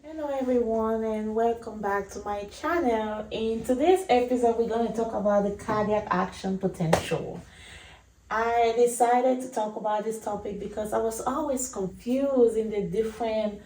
Hello everyone and welcome back to my channel. In today's episode we're going to talk about the cardiac action potential. I decided to talk about this topic because I was always confused in the different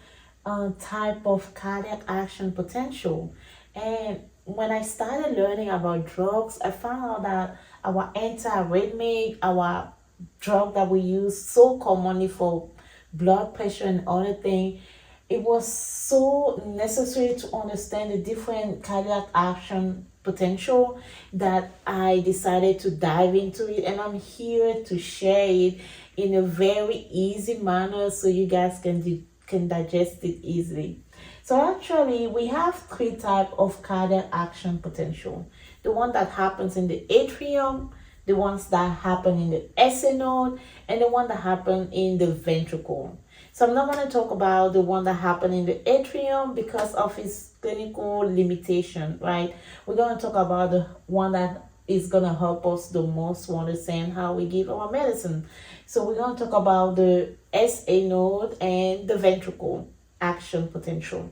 type of cardiac action potential. And when I started learning about drugs, I found out that our antiarrhythmic, our drug that we use so commonly for blood pressure and other things, it was so necessary to understand the different cardiac action potential that I decided to dive into it, and I'm here to share it in a very easy manner so you guys can digest it easily. So actually we have three types of cardiac action potential. The one that happens in the atrium, the ones that happen in the SA node, and the one that happen in the ventricle. So I'm not going to talk about the one that happened in the atrium because of its clinical limitation, right? We're going to talk about the one that is going to help us the most to understand how we give our medicine. So we're going to talk about the SA node and the ventricle action potential.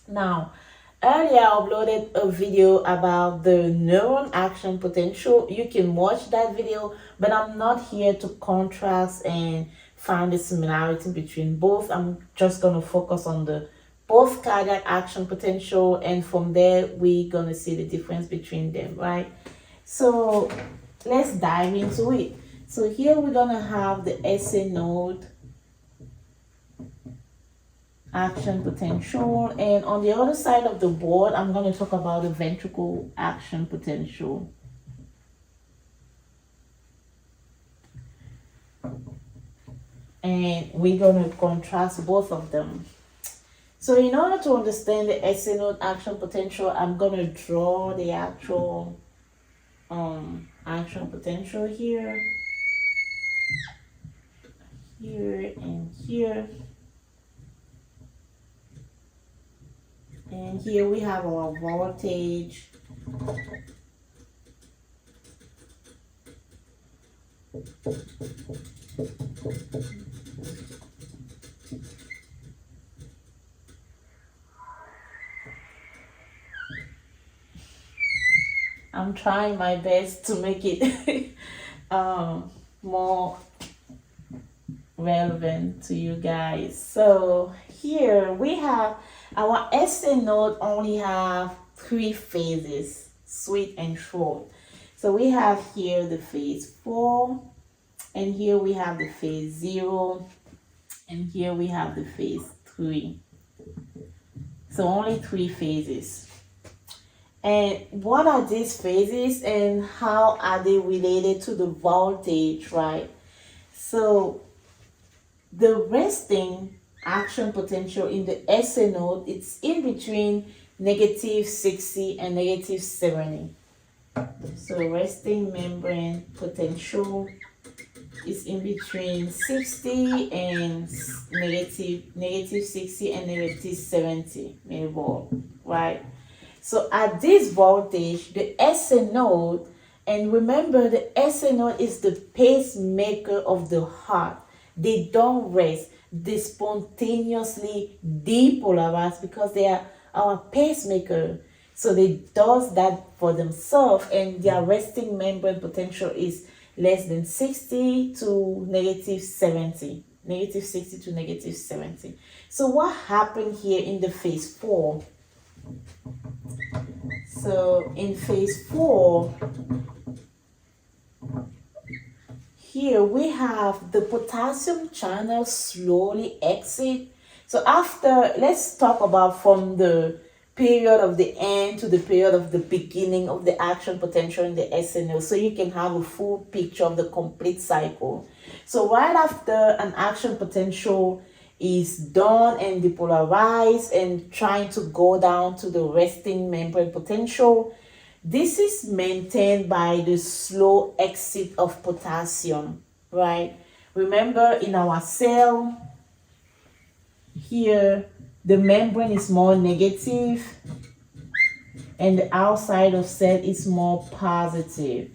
Now, earlier I uploaded a video about the neuron action potential. You can watch that video, but I'm not here to contrast and find the similarity between both. I'm just going to focus on the both cardiac action potential, and from there we're going to see the difference between them, right? So let's dive into it. So here we're going to have the SA node action potential, and on the other side of the board I'm going to talk about the ventricle action potential. And we're going to contrast both of them. So in order to understand the SA node action potential, I'm going to draw the actual action potential here, and here. And here we have our voltage. I'm trying my best to make it more relevant to you guys. So here we have our SA node only have three phases, sweet and short. So we have here the phase 4, and here we have the phase 0, and here we have the phase 3. So only three phases. And what are these phases and how are they related to the voltage, right? So the resting action potential in the SA node, it's in between -60 and -70. So resting membrane potential is in between 60 and -60 and -70 millivolt, right? So at this voltage, the SA node, and remember the SA node is the pacemaker of the heart. They don't rest. They spontaneously depolarize because they are our pacemaker. So they does that for themselves, and their resting membrane potential is less than 60 to -70. -60 to -70. So what happened here in the phase 4? So in phase 4, here we have the potassium channel slowly exit. So after, let's talk about from the period of the end to the period of the beginning of the action potential in the SA node, so you can have a full picture of the complete cycle. So right after an action potential is done and depolarized and trying to go down to the resting membrane potential, this is maintained by the slow exit of potassium, right? Remember, in our cell, here, the membrane is more negative and the outside of cell is more positive.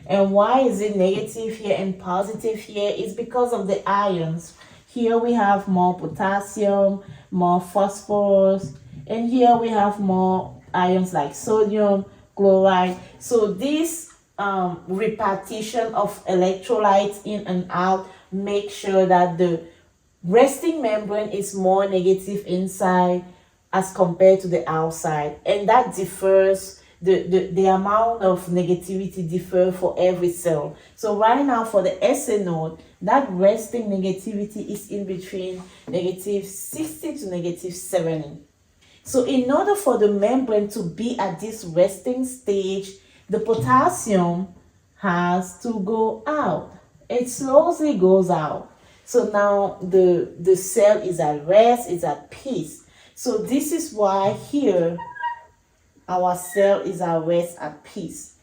And why is it negative here and positive here? It's because of the ions. Here we have more potassium, more phosphorus, and here we have more ions like sodium, chloride. So this repartition of electrolytes in and out make sure that the resting membrane is more negative inside as compared to the outside, and that differs. The amount of negativity differ for every cell. So right now for the SA node, that resting negativity is in between -60 to -70. So in order for the membrane to be at this resting stage, the potassium has to go out. It slowly goes out. So now the cell is at rest, it's at peace. So this is why here our cell is at rest, at peace.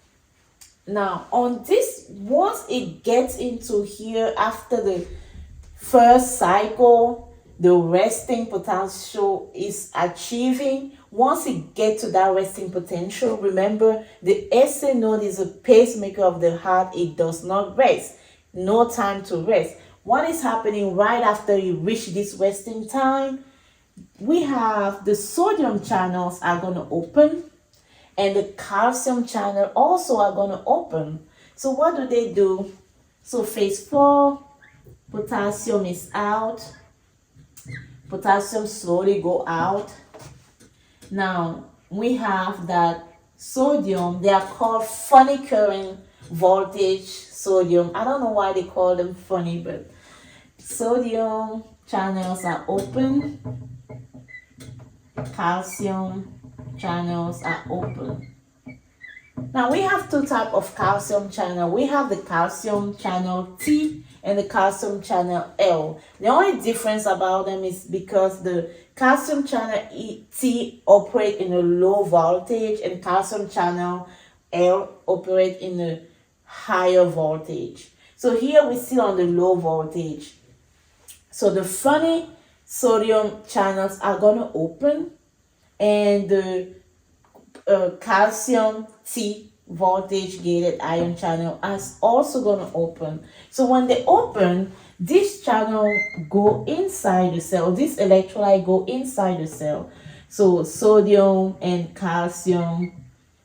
Now on this, once it gets into here after the first cycle, the resting potential is achieving. Once it gets to that resting potential, remember the SA node is a pacemaker of the heart. It does not rest. No time to rest. What is happening right after you reach this resting time? We have the sodium channels are going to open, and the calcium channel also are going to open. So what do? So phase 4, potassium is out. Potassium slowly go out. Now we have that sodium, they are called funny current voltage sodium. I don't know why they call them funny, but sodium channels are open, calcium channels are open. Now we have two types of calcium channel. We have the calcium channel T and the calcium channel L. The only difference about them is because the calcium channel T operate in a low voltage and calcium channel L operate in a higher voltage. So here we see on the low voltage. So the funny sodium channels are going to open, and the calcium T voltage gated ion channel is also going to open. So when they open, this channel go inside the cell. This electrolyte go inside the cell. So sodium and calcium,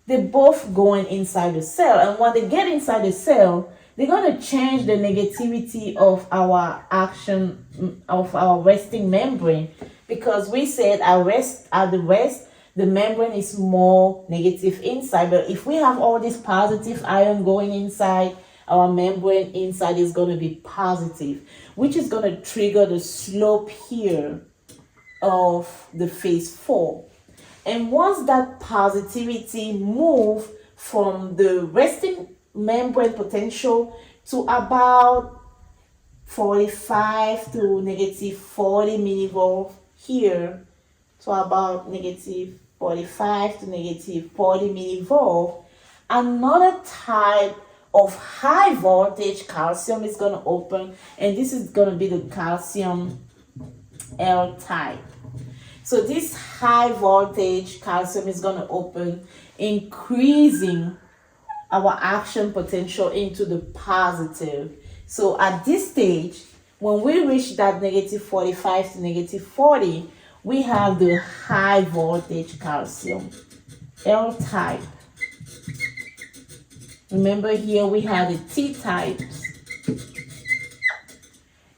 they both going inside the cell, and when they get inside the cell, they're going to change the negativity of our action of our resting membrane, because we said at the rest the membrane is more negative inside. But if we have all this positive ion going inside, our membrane inside is going to be positive, which is going to trigger the slope here of the phase 4. And once that positivity move from the resting membrane potential to about 45 to -40 millivolts here, to about -45 to -40 millivolts, another type of high voltage calcium is going to open, and this is going to be the calcium L type. So this high voltage calcium is going to open, increasing our action potential into the positive. So at this stage, when we reach that -45 to -40, we have the high voltage calcium L type. Remember here we have the T types.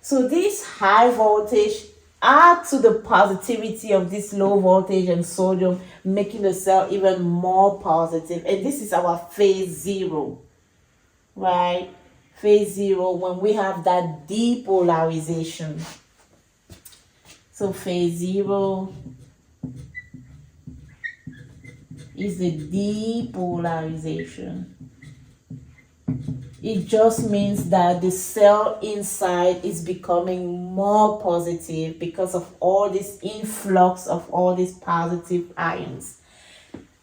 So this high voltage add to the positivity of this low voltage and sodium, making the cell even more positive. And this is our phase 0, right? Phase 0, when we have that depolarization. So phase 0 is the depolarization. It just means that the cell inside is becoming more positive because of all this influx of all these positive ions.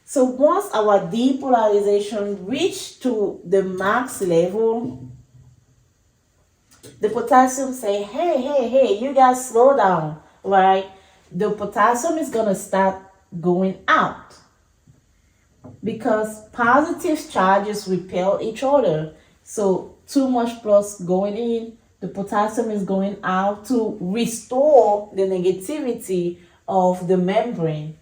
So once our depolarization reached to the max level, the potassium say, hey, you guys slow down, right? The potassium is going to start going out because positive charges repel each other. So too much plus going in, the potassium is going out to restore the negativity of the membrane.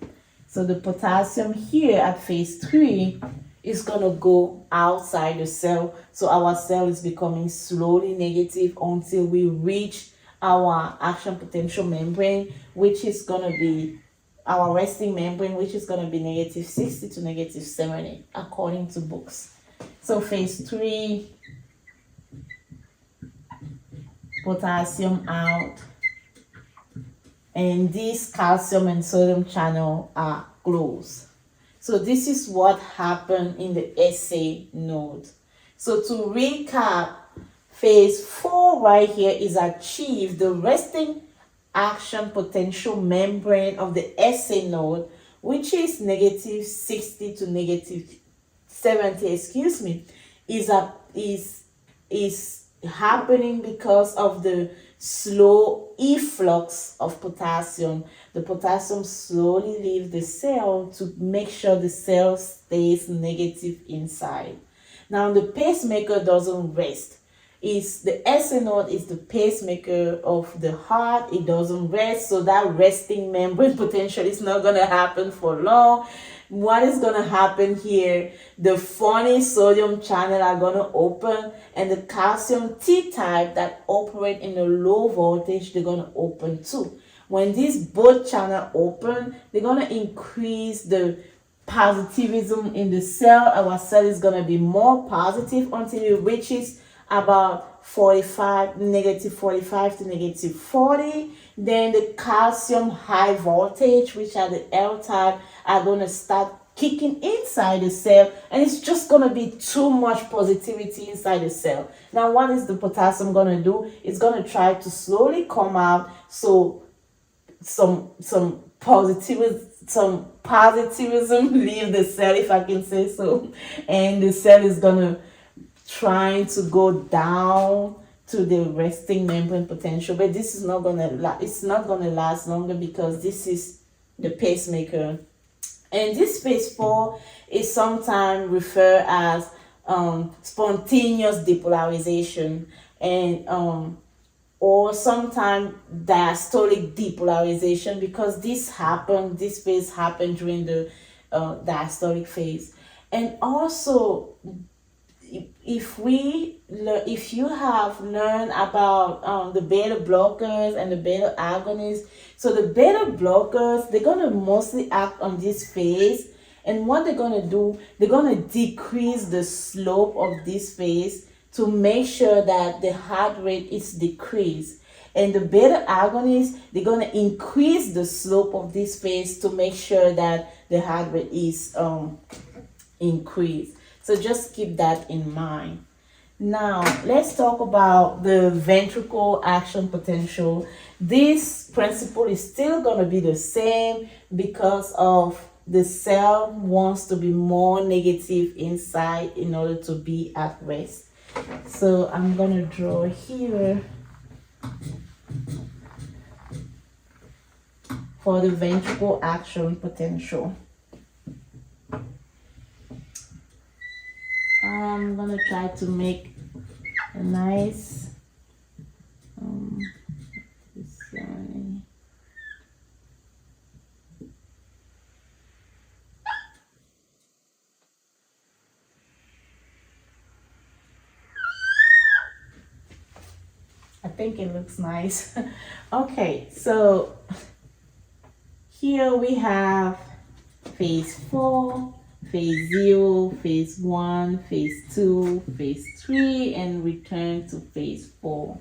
So the potassium here at phase 3 is going to go outside the cell. So our cell is becoming slowly negative until we reach our action potential membrane, which is going to be our resting membrane, which is going to be negative 60 to negative 70 according to books. So phase 3, potassium out, and this calcium and sodium channel are closed. So this is what happened in the SA node. So to recap, phase 4 right here is achieved. The resting action potential membrane of the SA node, which is negative 60 to negative 70, is happening because of the slow efflux of potassium. The potassium slowly leaves the cell to make sure the cell stays negative inside. Now the pacemaker doesn't rest. The SA node is the pacemaker of the heart. It doesn't rest, so that resting membrane potential is not going to happen for long. What is going to happen here? The funny sodium channel are going to open, and the calcium T-type that operate in a low voltage, they're going to open too. When these both channels open, they're going to increase the positivism in the cell. Our cell is going to be more positive until it reaches about 45, negative 45 to negative 40. Then the calcium high voltage, which are the L type, are going to start kicking inside the cell, and it's just going to be too much positivity inside the cell. Now what is the potassium going to do? It's going to try to slowly come out, so some positivism leave the cell, if I can say so, and the cell is going to trying to go down to the resting membrane potential, but this is not gonna last longer because this is the pacemaker. And this phase 4 is sometimes referred as spontaneous depolarization, and or sometimes diastolic depolarization, because this phase happened during the diastolic phase. And also, if you have learned about the beta blockers and the beta agonists, so the beta blockers, they're going to mostly act on this phase, and what they're going to do, they're going to decrease the slope of this phase to make sure that the heart rate is decreased. And the beta agonists, they're going to increase the slope of this phase to make sure that the heart rate is increased. So just keep that in mind. Now, let's talk about the ventricle action potential. This principle is still going to be the same because of the cell wants to be more negative inside in order to be at rest. So I'm going to draw here for the ventricle action potential. I'm gonna try to make a nice I think it looks nice. Okay, so here we have phase 4, phase 0, phase 1, phase 2, phase 3, and return to phase 4.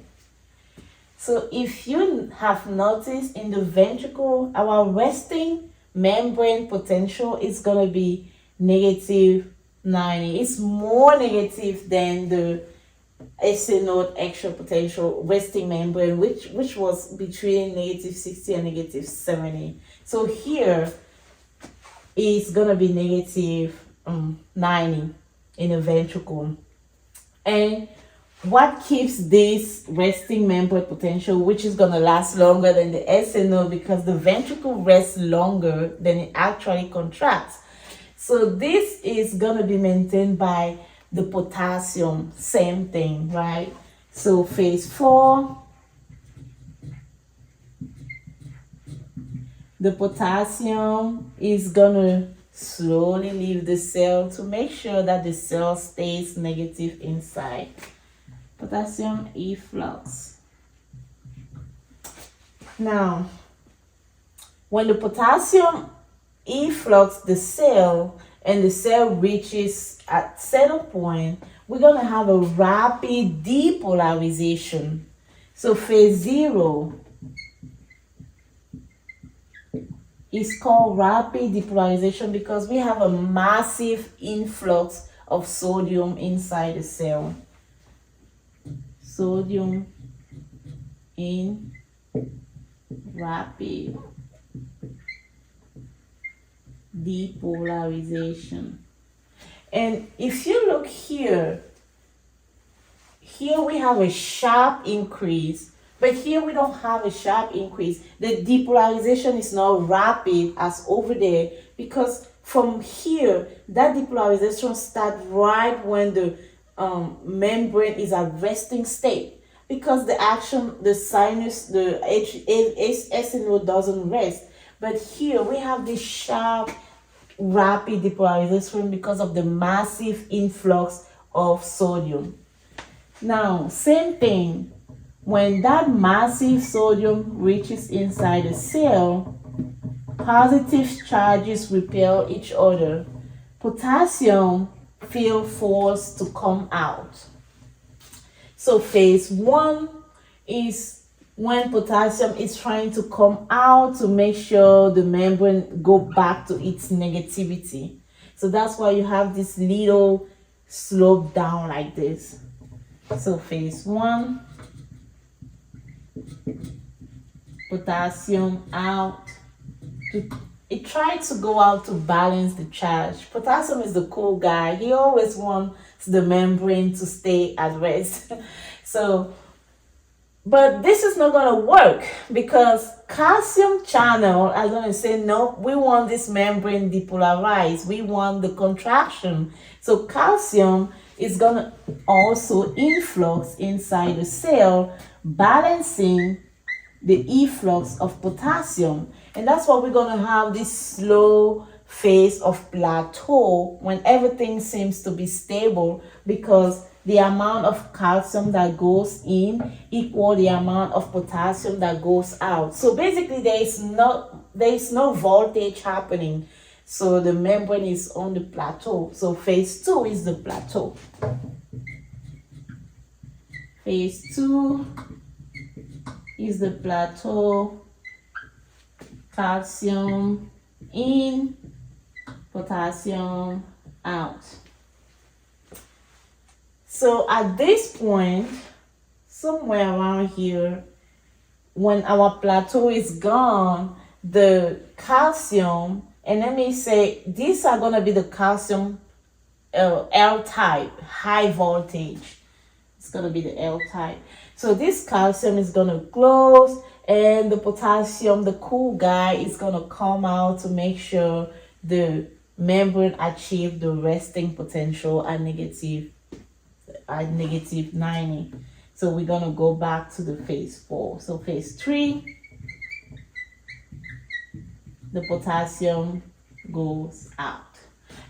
So if you have noticed in the ventricle, our resting membrane potential is going to be negative 90. It's more negative than the SA node extra potential resting membrane, which was between negative 60 and negative 70. So here is going to be negative 90 in a ventricle. And what keeps this resting membrane potential, which is going to last longer than the SA node, because the ventricle rests longer than it actually contracts. So this is going to be maintained by the potassium, same thing, right? So phase 4, The potassium is gonna slowly leave the cell to make sure that the cell stays negative inside. Potassium efflux. Now, when the potassium efflux the cell and the cell reaches at certain point, we're gonna have a rapid depolarization. So phase 0 is called rapid depolarization because we have a massive influx of sodium inside the cell. Sodium in rapid depolarization. And if you look here we have a sharp increase, but here we don't have a sharp increase. The depolarization is not rapid as over there because from here, that depolarization starts right when the membrane is at resting state, because the sinus, the SNO doesn't rest. But here we have this sharp, rapid depolarization because of the massive influx of sodium. Now, same thing, when that massive sodium reaches inside the cell, positive charges repel each other. Potassium feel forced to come out. So phase 1 is when potassium is trying to come out to make sure the membrane go back to its negativity. So that's why you have this little slope down like this. So phase 1, potassium out. It tried to go out to balance the charge. Potassium is the cool guy. He always wants the membrane to stay at rest. But this is not going to work because calcium channel are going to say, no, we want this membrane depolarized. We want the contraction. So calcium is going to also influx inside the cell, balancing the efflux of potassium. And that's why we're going to have this slow phase of plateau when everything seems to be stable, because the amount of calcium that goes in equal the amount of potassium that goes out. So basically there is no voltage happening. So the membrane is on the plateau. So phase 2 is the plateau. Phase 2 is the plateau. Calcium in, potassium out. So at this point, somewhere around here, when our plateau is gone, the calcium, and let me say, these are going to be the calcium L type, high voltage. It's going to be the L type. So this calcium is going to close, and the potassium, the cool guy, is going to come out to make sure the membrane achieve the resting potential at negative 90. So we're going to go back to the phase 4. So phase 3, the potassium goes out.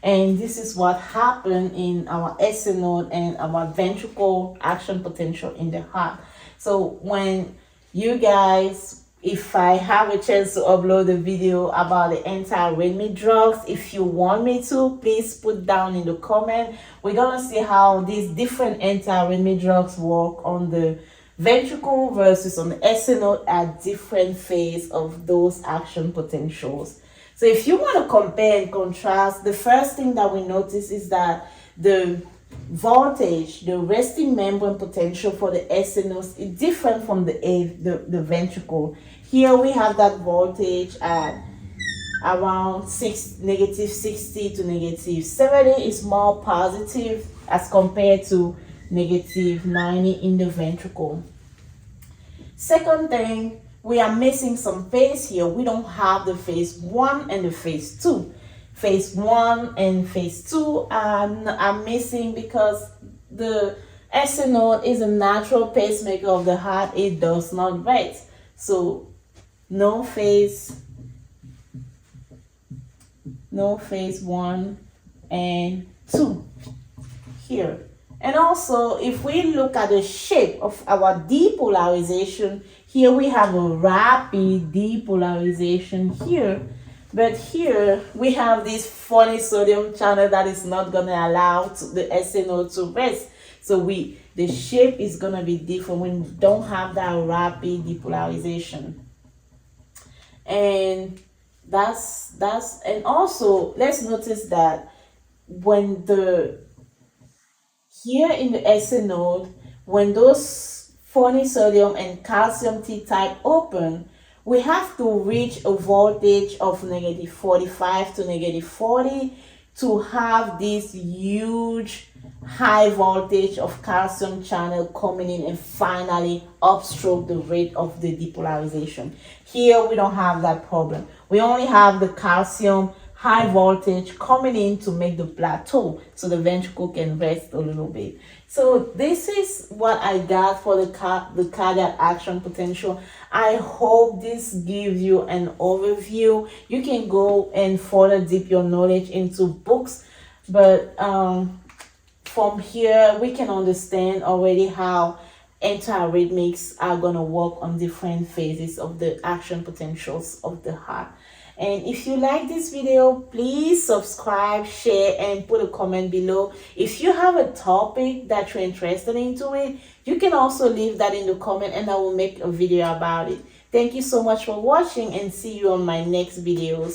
And this is what happened in our S node and our ventricle action potential in the heart. So when you guys, if I have a chance to upload a video about the anti-arrhythmic drugs, if you want me to, please put down in the comment. We're going to see how these different anti-arrhythmic drugs work on the ventricle versus on the S node at different phases of those action potentials. So if you want to compare and contrast, the first thing that we notice is that the voltage, the resting membrane potential for the S nodes is different from the ventricle. Here we have that voltage at around negative 60 to negative 70 is more positive as compared to negative 90 in the ventricle. Second thing, we are missing some phase here. We don't have the phase 1 and the phase 2. Phase 1 and phase 2 are missing because the S node is a natural pacemaker of the heart. It does not rest. So no phase no, phase 1 and 2 here. And also, if we look at the shape of our depolarization, here we have a rapid depolarization here. But here we have this funny sodium channel that is not going to allow the SNO to rest. So the shape is going to be different when we don't have that rapid depolarization. And and also let's notice that when here in the SN node, when those funny sodium and calcium T-type open, we have to reach a voltage of negative 45 to negative 40 to have this huge high voltage of calcium channel coming in and finally upstroke the rate of the depolarization. Here we don't have that problem. We only have the calcium high voltage coming in to make the plateau so the ventricle can rest a little bit. So this is what I got for the cardiac action potential. I hope this gives you an overview. You can go and further deep your knowledge into books, but from here we can understand already how antiarrhythmics are going to work on different phases of the action potentials of the heart. And if you like this video, please subscribe, share, and put a comment below. If you have a topic that you're interested into it, you can also leave that in the comment and I will make a video about it. Thank you so much for watching and see you on my next videos.